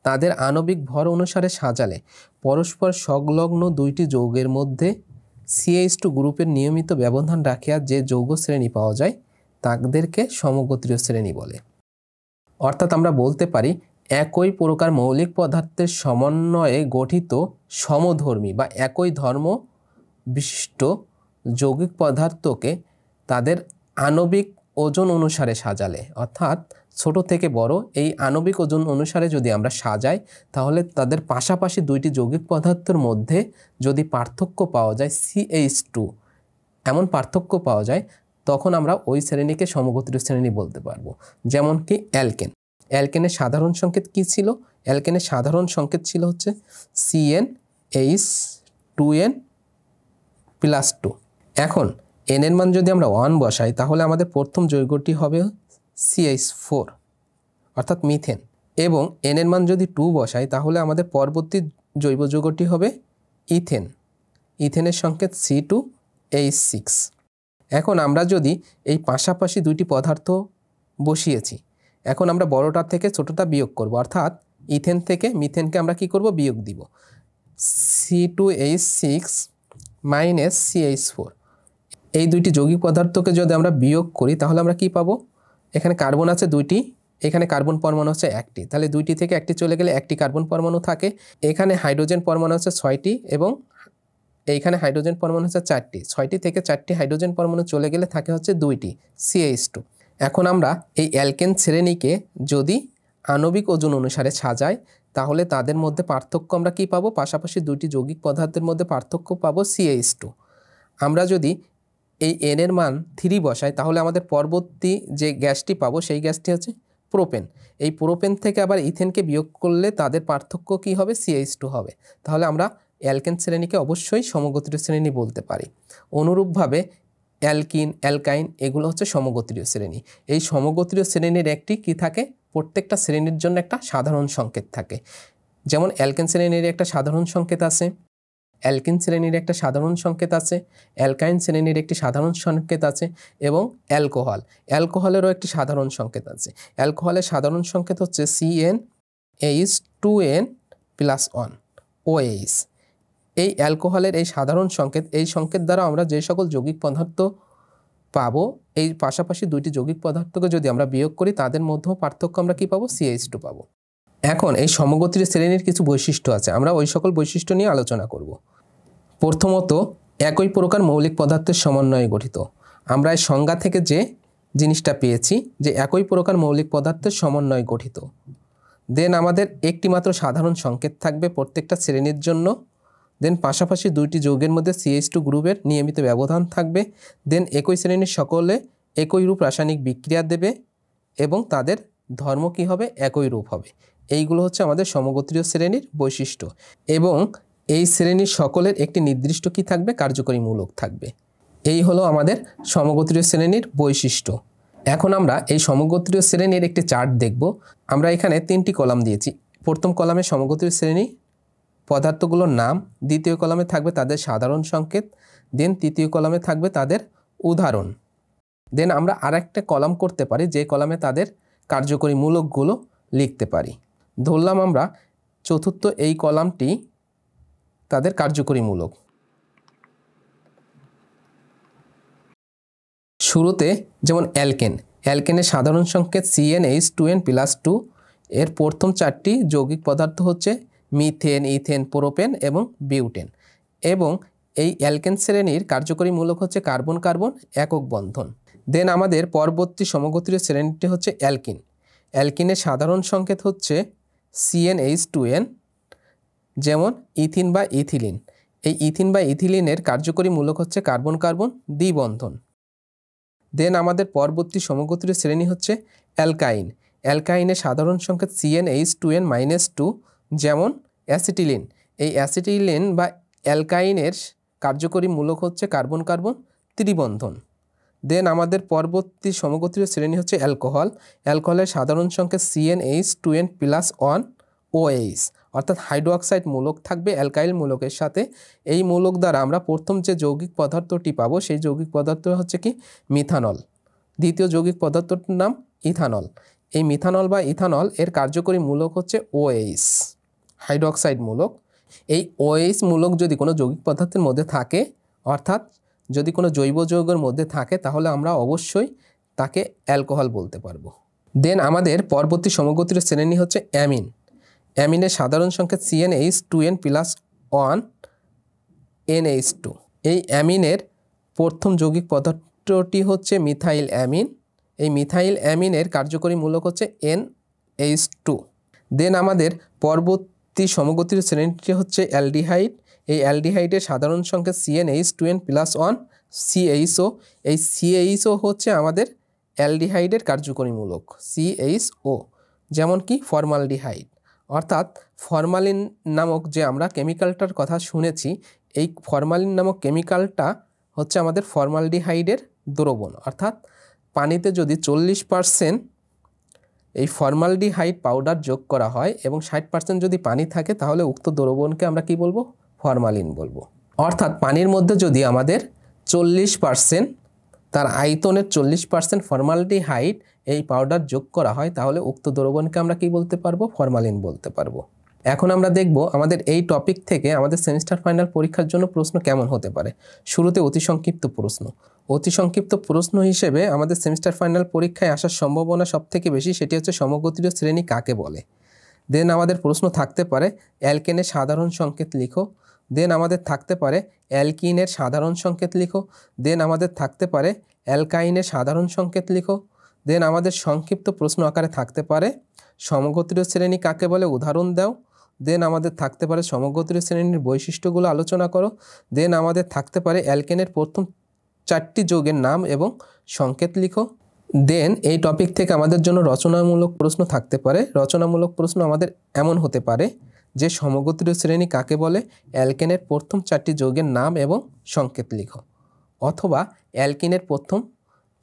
S1: তাদের আণবিক ভর অনুসারে সাজালে পরস্পর সংলগ্ন দুইটি যৌগের মধ্যে CH2 গ্রুপের নিয়মিত ব্যবধান রাখিয়া যে যৌগ শ্রেণী পাওয়া যায় তাদেরকে সমগোত্রীয় শ্রেণী বলে। অর্থাৎ আমরা বলতে পারি একই প্রকার মৌলিক পদার্থের সমন্বয়ে গঠিত সমধর্মী বা একই ধর্ম বিশিষ্ট যৌগিক পদার্থকে তাদের আণবিক ওজন অনুসারে সাজালে, অর্থাৎ ছোট থেকে বড় এই আণবিক ওজন অনুসারে যদি আমরা সাজাই তাহলে তাদের পাশাপাশি দুইটি যৌগিক পদার্থের মধ্যে যদি পার্থক্য পাওয়া যায় CH2 এমন পার্থক্য পাওয়া যায় তখন আমরা ওই শ্রেণীকে সমগোত্রীয় শ্রেণী বলতে পারবো। যেমন কি অ্যালকেন, অ্যালকেনের সাধারণ সংকেত কি ছিল? অ্যালকেনের সাধারণ সংকেত ছিল হচ্ছে CnH2n+2। এখন n এর মান যদি আমরা 1 বসাই তাহলে আমাদের প্রথম যৌগটি হবে CH4 অর্থাৎ মিথেন, এবং n এর মান যদি 2 বসাই তাহলে আমাদের পরবর্তী জৈব যৌগটি হবে ইথেন, ইথেনের সংকেত C2H6। এখন আমরা যদি এই পাশাপাশি দুইটি পদার্থ বসিয়েছি, এখন আমরা বড়টার থেকে ছোটটা বিয়োগ করব, অর্থাৎ ইথেন থেকে মিথেনকে আমরা কি করব? বিয়োগ দিব। C2H6 - CH4 এই দুইটি যৌগিক পদার্থকে যদি আমরা বিয়োগ করি তাহলে আমরা কি পাবো? এখানে কার্বন আছে দুইটি, এখানে কার্বন পরমাণু হচ্ছে একটি, তাহলে দুইটি থেকে একটি চলে গেলে একটি কার্বন পরমাণু থাকে। এখানে হাইড্রোজেন পরমাণু হচ্ছে 6টি এবং এইখানে হাইড্রোজেন পরমাণু হচ্ছে 4টি, 6টি থেকে 4টি হাইড্রোজেন পরমাণু চলে গেলে থাকে হচ্ছে 2টি CH2। এখন আমরা এই অ্যালকেন শ্রেণীকে যদি আণবিক ওজন অনুসারে সাজাই তাহলে তাদের মধ্যে পার্থক্য আমরা কি পাবো? পাশাপাশি দুইটি যৌগিক পদার্থের মধ্যে পার্থক্য পাবো CH2। আমরা যদি এই n এর মান 3 বসাই তাহলে আমাদের পরবর্তী যে গ্যাসটি পাবো সেই গ্যাসটি হচ্ছে প্রোপেন। এই প্রোপেন থেকে আবার ইথেনকে বিয়োগ করলে তাদের পার্থক্য কি হবে? CH2 হবে। তাহলে আমরা অ্যালকেন শ্রেণীকে অবশ্যই সমগোত্রীয় শ্রেণী বলতে পারি। অনুরূপভাবে অ্যালকিন, অ্যালকাইন এগুলো হচ্ছে সমগোত্রীয় শ্রেণী। এই সমগোত্রীয় শ্রেণীর একটি কি থাকে? প্রত্যেকটা শ্রেণীর জন্য একটা সাধারণ সংকেত থাকে। যেমন অ্যালকেন শ্রেণীর একটা সাধারণ সংকেত আছে, অ্যালকিন শ্রেণীর একটা সাধারণ সংকেত আছে, অ্যালকাইন শ্রেণীর একটি সাধারণ সংকেত আছে এবং অ্যালকোহল, অ্যালকোহলেরও একটি সাধারণ সংকেত আছে। অ্যালকোহলের সাধারণ সংকেত হচ্ছে CnH2n+1 OH। এই অ্যালকোহলের এই সাধারণ সংকেত, এই সংকেত দ্বারা আমরা যে সকল যৌগিক পদার্থ পাবো এই পাশাপাশি দুইটি যৌগিক পদার্থকে যদি আমরা বিয়োগ করি তাদের মধ্যেও পার্থক্য আমরা কি পাবো? CH2 পাবো। এখন এই সমগোত্রীয় শ্রেণীর কিছু বৈশিষ্ট্য আছে, আমরা ওই সকল বৈশিষ্ট্য নিয়ে আলোচনা করব। প্রথমত, একই প্রকার মৌলিক পদার্থের সমন্বয়ে গঠিত। আমরা এই সংজ্ঞা থেকে যে জিনিসটা পেয়েছি যে একই প্রকার মৌলিক পদার্থের সমন্বয়ে গঠিত। দেন আমাদের একটি মাত্র সাধারণ সংকেত থাকবে প্রত্যেকটা শ্রেণীর জন্য। দেন পাশাপাশি দুইটি যৌগের মধ্যে CH2 গ্রুপের নিয়মিত ব্যবধান থাকবে। দেন একই শ্রেণীর সকলে একই রূপ রাসায়নিক বিক্রিয়া দেবে এবং তাদের ধর্ম কি হবে? একই রূপ হবে। এইগুলো হচ্ছে আমাদের সমগোত্রীয় শ্রেণীর বৈশিষ্ট্য এবং এই শ্রেণীর সকলের একটি নির্দিষ্ট কি থাকবে? কার্যকরী মূলক থাকবে। এই হলো আমাদের সমগোত্রীয় শ্রেণীর বৈশিষ্ট্য। এখন আমরা এই সমগোত্রীয় শ্রেণীর একটি চার্ট দেখব। আমরা এখানে 3টি কলাম দিয়েছি। প্রথম কলামে সমগোত্রীয় শ্রেণী পদার্থগুলোর নাম, দ্বিতীয় কলামে থাকবে তাদের সাধারণ সংকেত, দেন তৃতীয় কলামে থাকবে তাদের উদাহরণ। দেন আমরা আরেকটা কলাম করতে পারি যে কলামে তাদের কার্যকরী মূলকগুলো লিখতে পারি। ধরলাম আমরা চতুর্থ এই কলামটি তাদের কার্যকরী মূলক। শুরুতে যেমন অ্যালকেন, অ্যালকেনের সাধারণ সংকেত CnH2n+2। এর প্রথম 4টি যৌগিক পদার্থ হচ্ছে মিথেন, ইথেন, প্রোপেন এবং বিউটেন। এবং এই অ্যালকেন শ্রেণীর কার্যকরী মূলক হচ্ছে কার্বন কার্বন একক বন্ধন। দেন আমাদের পরবর্তী সমগোত্রীয় শ্রেণীটি হচ্ছে অ্যালকিন। অ্যালকিনের সাধারণ সংকেত হচ্ছে CnH2n, যেমন ইথিন বা ইথিলিন। এই ইথিন বা ইথিলিনের কার্যকরী মূলক হচ্ছে কার্বন কার্বন দ্বিবন্ধন। দেন আমাদের পরবর্তী সমগোত্রীয় শ্রেণী হচ্ছে অ্যালকাইন। অ্যালকাইনের সাধারণ সংকেত CnH2n-2, যেমন অ্যাসিটিলিন। এই অ্যাসিটিলিন বা অ্যালকাইনের কার্যকরী মূলক হচ্ছে কার্বন কার্বন ত্রিবন্ধন। দেন আমাদের পরবর্তী সমগোত্রীয় শ্রেণী হচ্ছে অ্যালকোহল। অ্যালকোহলের সাধারণ সংকেত CnH2n+1 OH, অর্থাৎ হাইড্রোক্সাইড মূলক থাকবে অ্যালকাইল মূলকের সাথে। এই মূলক দ্বারা আমরা প্রথম যে যৌগিক পদার্থটি পাবো সেই যৌগিক পদার্থ হচ্ছে কি মিথানল। দ্বিতীয় যৌগিক পদার্থটির নাম ইথানল। এই মিথানল বা ইথানল এর কার্যকরী মূলক হচ্ছে OH, হাইড্রোক্সাইড মূলক। এই OH মূলক যদি কোনো যৌগিক পদার্থের মধ্যে থাকে, অর্থাৎ যদি কোনো জৈব যৌগের মধ্যে থাকে, তাহলে আমরা অবশ্যই তাকে অ্যালকোহল বলতে পারবো। দেন আমাদের পরবর্তী সমগতির শ্রেণী হচ্ছে অ্যামিন। অ্যামিনের সাধারণ সংকেত CnH2n+1 NH2। এই অ্যামিনের প্রথম যৌগিক পদার্থটি হচ্ছে মিথাইল অ্যামিন। এই মিথাইল অ্যামিনের কার্যকরী মূলক হচ্ছে NH2। দেন আমাদের পরবর্তী সমগতির শ্রেণীটি হচ্ছে অ্যালডিহাইড। এই অ্যালডিহাইডের সাধারণ সংকেত CnH2n+1 CHO। এই CHO হচ্ছে আমাদের অ্যালডিহাইডের কার্যকরী মূলক CHO, যেমন কি ফর্মালডিহাইড। অর্থাৎ ফরমালিন নামক যে আমরা কেমিক্যালটার কথা শুনেছি, এই ফরমালিন নামক কেমিক্যালটা হচ্ছে আমাদের ফর্মালডিহাইডের দ্রবণ। অর্থাৎ পানিতে যদি 40% এই ফর্মালডিহাইড পাউডার যোগ করা হয় এবং 60% যদি পানি থাকে, তাহলে উক্ত দ্রবণকে আমরা কি বলবো? ফরমালিন বলবো। অর্থাৎ পানির মধ্যে যদি আমাদের 40%, তার আয়তনের 40% ফর্মালডিহাইড এই পাউডার যোগ করা হয়, তাহলে উক্ত দ্রবণকে আমরা কি বলতে পারবো? ফরমালিন বলতে পারবো। এখন আমরা দেখব আমাদের এই টপিক থেকে আমাদের সেমিস্টার ফাইনাল পরীক্ষার জন্য প্রশ্ন কেমন হতে পারে। শুরুতে অতি সংক্ষিপ্ত প্রশ্ন। অতি সংক্ষিপ্ত প্রশ্ন হিসেবে আমাদের সেমিস্টার ফাইনাল পরীক্ষায় আসার সম্ভাবনা সবথেকে বেশি, সেটি হচ্ছে সমগতির শ্রেণী কাকে বলে। দেন আমাদের প্রশ্ন থাকতে পারে অ্যালকেনের সাধারণ সংকেত লিখো। দেন আমাদের থাকতে পারে অ্যালকিনের সাধারণ সংকেত লিখো। দেন আমাদের থাকতে পারে অ্যালকাইনের সাধারণ সংকেত লিখো। দেন আমাদের সংক্ষিপ্ত প্রশ্ন আকারে থাকতে পারে সমগতির শ্রেণী কাকে বলে, উদাহরণ দাও। দেন আমাদের থাকতে পারে সমগতির শ্রেণীর বৈশিষ্ট্যগুলো আলোচনা করো। দেন আমাদের থাকতে পারে অ্যালকেনের প্রথম 4টি যৌগের নাম এবং সংকেত লিখো। দেন এই টপিক থেকে আমাদের জন্য রচনামূলক প্রশ্ন থাকতে পারে। রচনামূলক প্রশ্ন আমাদের এমন হতে পারে যে সমগতির শ্রেণী কাকে বলে, অ্যালকেনের প্রথম 4টি যৌগের নাম এবং সংকেত লিখো, অথবা অ্যালকিনের প্রথম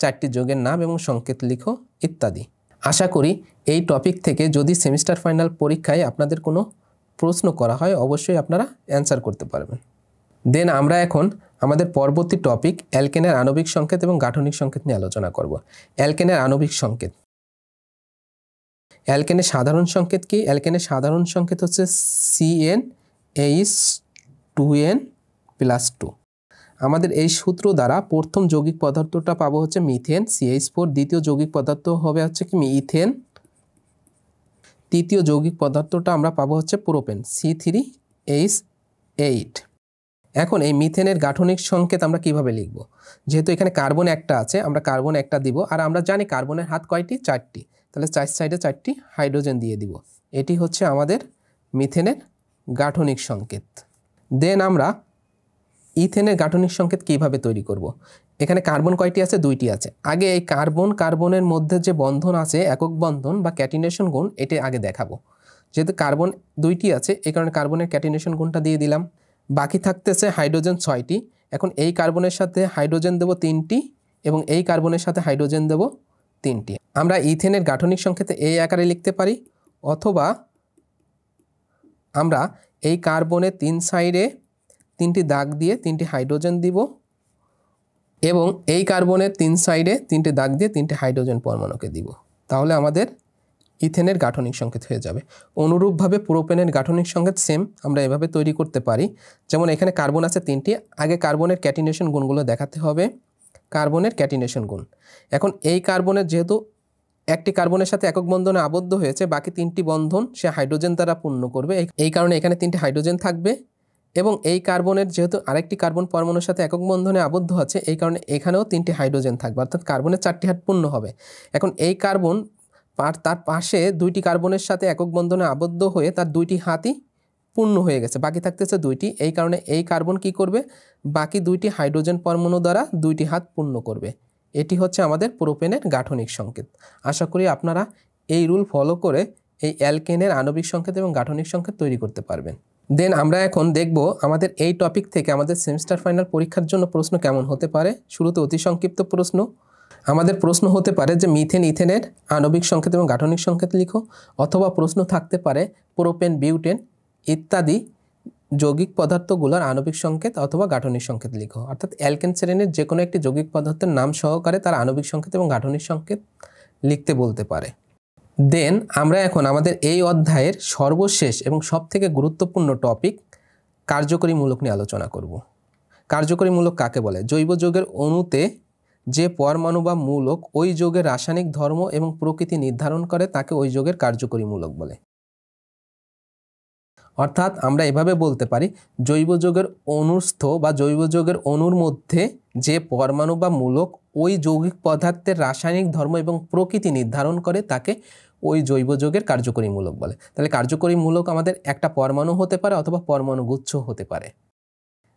S1: 4টি যৌগের নাম এবং সংকেত লিখো ইত্যাদি। আশা করি এই টপিক থেকে যদি সেমিস্টার ফাইনাল পরীক্ষায় আপনাদের কোনো প্রশ্ন করা হয়, অবশ্যই আপনারা অ্যান্সার করতে পারবেন। দেন আমরা এখন আমাদের পরবর্তী টপিক অ্যালকেনের আণবিক সংকেত এবং গাঠনিক সংকেত নিয়ে আলোচনা করব। অ্যালকেনের আণবিক সংকেত। অ্যালকেনের সাধারণ সংকেত কি? অ্যালকেনের সাধারণ সংকেত হচ্ছে CnH2n+2। আমাদের এই সূত্র দ্বারা প্রথম যৌগিক পদার্থটা পাবো হচ্ছে মিথেন CH4। দ্বিতীয় যৌগিক পদার্থ হবে হচ্ছে কি ইথেন। তৃতীয় যৌগিক পদার্থটা আমরা পাবো হচ্ছে প্রোপেন C3H8। এখন এই মিথেনের গাঠনিক সংকেত আমরা কিভাবে লিখব? যেহেতু এখানে কার্বন একটা আছে, আমরা কার্বন একটা দিব, আর আমরা জানি কার্বনের হাত কয়টি? 4টি। তাহলে 4 সাইডে 4টি হাইড্রোজেন দিয়ে দিব। এটি হচ্ছে আমাদের মিথেনের গাঠনিক সংকেত। দেন আমরা ইথেনের গাঠনিক সংকেত কিভাবে তৈরি করব? এখানে কার্বন কয়টি আছে? 2টি আছে। আগে এই কার্বনের মধ্যে যে বন্ধন আছে, একক বন্ধন বা ক্যাটিনেশন গুণ, এটি আগে দেখাবো। যেহেতু কার্বন 2টি আছে, এই কারণে কার্বনের ক্যাটিনেশন গুণটা দিয়ে দিলাম। বাকি থাকতেছে হাইড্রোজেন 6টি। এখন এই কার্বনের সাথে হাইড্রোজেন দেব 3টি এবং এই কার্বনের সাথে হাইড্রোজেন দেব 3টি। আমরা ইথেনের গাঠনিক সংকেতে এই আকারে লিখতে পারি, অথবা আমরা এই কার্বনের 3 সাইডে 3টি দাগ দিয়ে 3টি হাইড্রোজেন দিব এবং এই কার্বনের 3 সাইডে 3টি দাগ দিয়ে 3টি হাইড্রোজেন পরমাণুকে দিব। তাহলে আমাদের ইথেনের গাঠনিক সংকেত হয়ে যাবে। অনুরূপভাবে প্রোপেনের গাঠনিক সংকেত সেম আমরা এভাবে তৈরি করতে পারি। যেমন এখানে কার্বন আছে 3টি, আগে কার্বনের ক্যাটিনেশন গুণগুলো দেখাতে হবে। কার্বনের ক্যাটিনেশন গুণ, এখন এই কার্বনের যেহেতু একটি কার্বনের সাথে একক বন্ধনে আবদ্ধ হয়েছে, বাকি 3টি বন্ধন সে হাইড্রোজেন দ্বারা পূর্ণ করবে। এই কারণে এখানে 3টি হাইড্রোজেন থাকবে এবং এই কার্বনের যেহেতু আরেকটি কার্বন পরমাণুর সাথে একক বন্ধনে আবদ্ধ আছে, এই কারণে এখানেও 3টি হাইড্রোজেন থাকবে, অর্থাৎ কার্বনের 4টি হাত পূর্ণ হবে। এখন এই কার্বন তার পাশে 2টি কার্বনের সাথে একক বন্ধনে আবদ্ধ হয়ে তার 2টি হাতই পূর্ণ হয়ে গেছে, বাকি থাকতেছে 2টি। এই কারণে এই কার্বন কি করবে? বাকি 2টি হাইড্রোজেন পরমাণু দ্বারা 2টি হাত পূর্ণ করবে। এটি হচ্ছে আমাদের প্রোপেনের গাঠনিক সংকেত। আশা করি আপনারা এই রুল ফলো করে এই অ্যালকেনের আণবিক সংকেত এবং গাঠনিক সংকেত তৈরি করতে পারবেন। দেন আমরা এখন দেখব আমাদের এই টপিক থেকে আমাদের সেমিস্টার ফাইনাল পরীক্ষার জন্য প্রশ্ন কেমন হতে পারে। শুরুতে অতি সংক্ষিপ্ত প্রশ্ন। আমাদের প্রশ্ন হতে পারে যে মিথেন ইথেনের আণবিক সংকেত এবং গাঠনিক সংকেত লিখো, অথবা প্রশ্ন থাকতে পারে প্রোপেন বিউটেন ইত্যাদি যৌগিক পদার্থগুলোর আণবিক সংকেত অথবা গাঠনিক সংকেত লিখো। অর্থাৎ অ্যালকেন শ্রেণীর যে কোনো একটি যৌগিক পদার্থের নাম সহকারে তার আণবিক সংকেত এবং গাঠনিক সংকেত লিখতে বলতে পারে। দেন আমরা এখন আমাদের এই অধ্যায়ের সর্বশেষ এবং সবথেকে গুরুত্বপূর্ণ টপিক কার্যকরীমূলক নিয়ে আলোচনা করব। কার্যকরীমূলক কাকে বলে? জৈব যৌগের অণুতে যে পরমাণু বা মূলক ওই যৌগের রাসায়নিক ধর্ম এবং প্রকৃতি নির্ধারণ করে তাকে ওই যৌগের কার্যকরীমূলক বলে। অর্থাৎ আমরা এভাবে বলতে পারি, জৈব যৌগের অণুস্থ বা জৈব যৌগের অণুর মধ্যে যে পরমাণু বা মূলক ওই যৌগিক পদার্থের রাসায়নিক ধর্ম এবং প্রকৃতি নির্ধারণ করে তাকে ওই জৈব যৌগের কার্যকরীমূলক বলে। তাহলে কার্যকরীমূলক আমাদের একটা পরমাণু হতে পারে অথবা পরমাণু গুচ্ছ হতে পারে,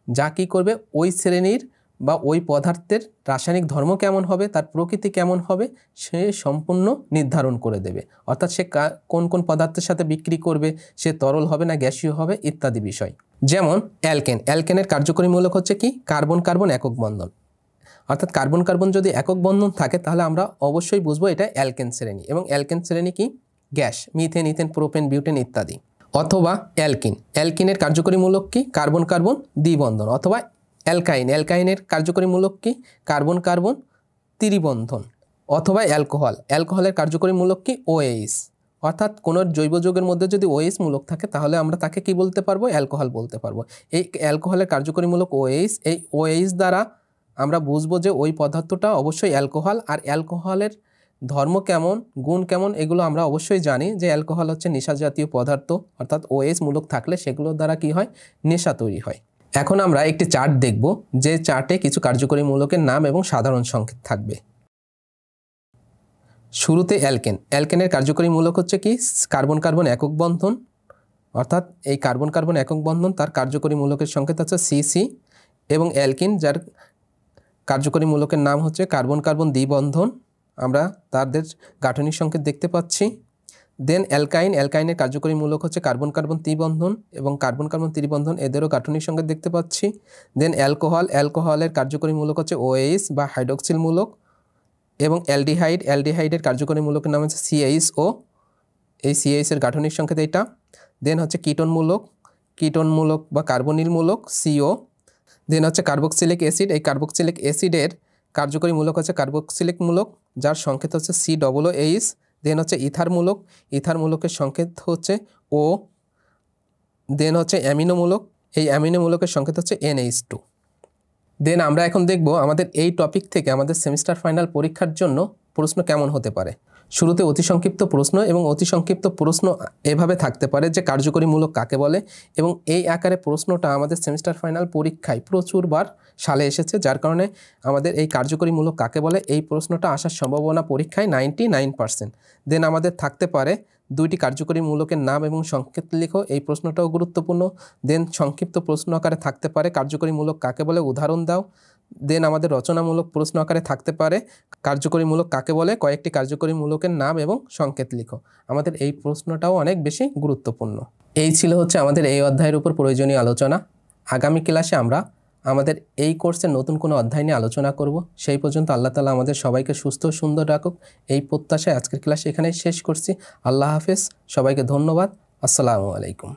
S1: যা কি করবে ওই শ্রেণীর বা ওই পদার্থের রাসায়নিক ধর্ম কেমন হবে, তার প্রকৃতি কেমন হবে সে সম্পূর্ণ নির্ধারণ করে দেবে। অর্থাৎ সে কোন কোন পদার্থের সাথে বিক্রি করবে, সে তরল হবে না গ্যাসীয় হবে ইত্যাদি বিষয়। যেমন অ্যালকেন, অ্যালকেনের কার্যকরীমূলক হচ্ছে কি? কার্বন কার্বন একক বন্ধন। অর্থাৎ কার্বন কার্বন যদি একক বন্ধন থাকে তাহলে আমরা অবশ্যই বুঝবো এটা অ্যালকেন শ্রেণী। এবং অ্যালকেন শ্রেণী কি? Gas, methane, ethane, propane, butane ইত্যাদি। অথবা অ্যালকিন, অ্যালকিনের কার্যকরীমূলক কি? কার্বন কার্বন দ্বিবন্ধন। অথবা অ্যালকাইন, অ্যালকাইনের কার্যকরীমূলক কি? কার্বন কার্বন ত্রিবন্ধন। অথবা অ্যালকোহল, অ্যালকোহলের কার্যকরীমূলক কি? OH। অর্থাৎ কোনো জৈব যৌগের মধ্যে যদি OH মূলক থাকে তাহলে আমরা তাকে কি বলতে পারবো? অ্যালকোহল বলতে পারবো। এই অ্যালকোহলের কার্যকরীমূলক OH, এই OH দ্বারা আমরা বুঝবো যে ওই পদার্থটা অবশ্যই অ্যালকোহল। আর অ্যালকোহলের ধর্ম কেমন, গুণ কেমন, এগুলো আমরা অবশ্যই জানি যে অ্যালকোহল হচ্ছে নেশা জাতীয় পদার্থ। অর্থাৎ OH মূলক থাকলে সেগুলোর দ্বারা কি হয়? নেশা তৈরি হয়। এখন আমরা একটি চার্ট দেখব, যে চার্টে কিছু কার্যকরী মূলকের নাম এবং সাধারণ সংকেত থাকবে। শুরুতে অ্যালকেন, অ্যালকেনের কার্যকরী মূলক হচ্ছে কি? কার্বন কার্বন একক বন্ধন। অর্থাৎ এই কার্বন কার্বন একক বন্ধন, তার কার্যকরী মূলকের সংকেত হচ্ছে CC। এবং অ্যালকিন, যার কার্যকরী মূলকের নাম হচ্ছে কার্বন কার্বন দ্বিবন্ধন, আমরা তাদের গাঠনিক সংকেত দেখতে পাচ্ছি। দেন অ্যালকাইন, অ্যালকাইনের কার্যকরী মূলক হচ্ছে কার্বন কার্বন ত্রিবন্ধন এবং কার্বন কার্বন ত্রিবন্ধন, এদেরও গাঠনিক সংকেত দেখতে পাচ্ছি। দেন অ্যালকোহল, অ্যালকোহলের কার্যকরী মূলক হচ্ছে OH বা হাইড্রক্সিল মূলক। এবং অ্যালডিহাইড, অ্যালডিহাইডের কার্যকরী মূলকের নাম হচ্ছে CHO, এই CH এর গাঠনিক সংকেত এইটা। দেন হচ্ছে কিটোন মূলক, কিটোন মূলক বা কার্বনিল মূলক CO। দেন হচ্ছে কার্বক্সিলিক অ্যাসিড, এই কার্বক্সিলিক অ্যাসিডের কার্যকরী মূলক হচ্ছে কার্বক্সিলিক মূলক, যার সংকেত হচ্ছে COOH। দেন হচ্ছে ইথার মূলক, ইথার মূলকের সংকেত হচ্ছে O। দেন হচ্ছে অ্যামিনো মূলক, এই অ্যামিনো মূলকের সংকেত হচ্ছে NH2। দেন আমরা এখন দেখব আমাদের এই টপিক থেকে আমাদের সেমিস্টার ফাইনাল পরীক্ষার জন্য প্রশ্ন কেমন হতে পারে। শুরুতে অতি সংক্ষিপ্ত প্রশ্ন, এবং অতি সংক্ষিপ্ত প্রশ্ন এভাবে থাকতে পারে যে কার্যকরীমূলক কাকে বলে। এবং এই আকারে প্রশ্নটা আমাদের সেমিস্টার ফাইনাল পরীক্ষায় প্রচুরবার সালে এসেছে, যার কারণে আমাদের এই কার্যকরীমূলক কাকে বলে এই প্রশ্নটা আসার সম্ভাবনা পরীক্ষায় 99%। দেন আমাদের থাকতে পারে দুইটি কার্যকরী মূলকের নাম এবং সংকেত লিখো, এই প্রশ্নটাও গুরুত্বপূর্ণ। দেন সংক্ষিপ্ত প্রশ্ন আকারে থাকতে পারে কার্যকরী মূলক কাকে বলে, উদাহরণ দাও। দেন আমাদের রচনামূলক প্রশ্ন আকারে থাকতে পারে কার্যকরী মূলক কাকে বলে, কয়েকটি কার্যকরী মূলকের নাম এবং সংকেত লিখো। আমাদের এই প্রশ্নটাও অনেক বেশি গুরুত্বপূর্ণ। এই ছিল হচ্ছে আমাদের এই অধ্যায়ের উপর প্রয়োজনীয় আলোচনা। আগামী ক্লাসে আমরা আমাদের এই কোর্সের নতুন কোনো অধ্যায় নিয়ে আলোচনা করব। সেই পর্যন্ত আল্লাহ তাআলা আমাদের সবাইকে সুস্থ সুন্দর রাখুক, এই প্রত্যাশায় আজকের ক্লাস এখানেই শেষ করছি। আল্লাহ হাফেজ, সবাইকে ধন্যবাদ। আসসালামু আলাইকুম।